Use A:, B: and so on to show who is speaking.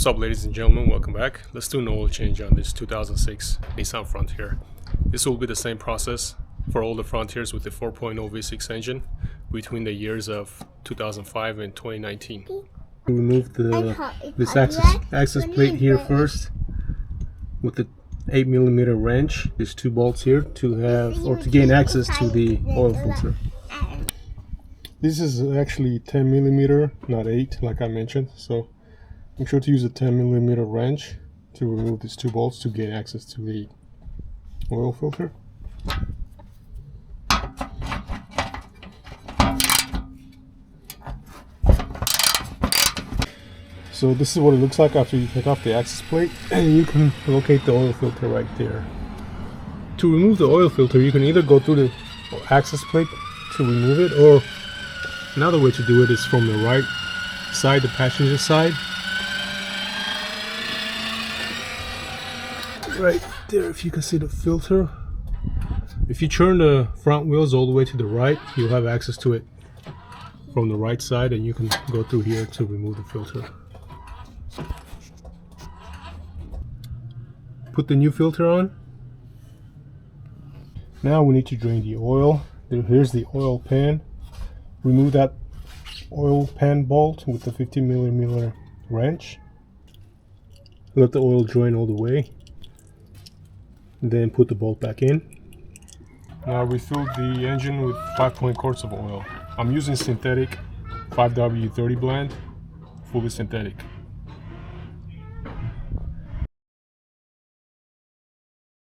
A: What's up, ladies and gentlemen, welcome back. Let's do an oil change on this 2006 Nissan Frontier. This will be the same process for all the Frontiers with the 4.0 V6 engine between the years of 2005 and 2019.
B: Remove this access plate here first with the 8mm wrench. There's two bolts here to gain access to the oil filter. This is actually 10mm, not 8 like I mentioned, so make sure to use a 10mm wrench to remove these two bolts to gain access to the oil filter. So this is what it looks like after you take off the access plate, and you can locate the oil filter right there. To remove the oil filter, you can either go through the access plate to remove it, or another way to do it is from the right side, the passenger side. Right there, if you can see the filter. If you turn the front wheels all the way to the right, you'll have access to it from the right side, and you can go through here to remove the filter. Put the new filter on. Now we need to drain the oil. Here's the oil pan. Remove that oil pan bolt with the 15mm wrench. Let the oil drain all the way. Then put the bolt back in. Now refill the engine with 5 quarts of oil. I'm using synthetic 5W30 blend, fully synthetic.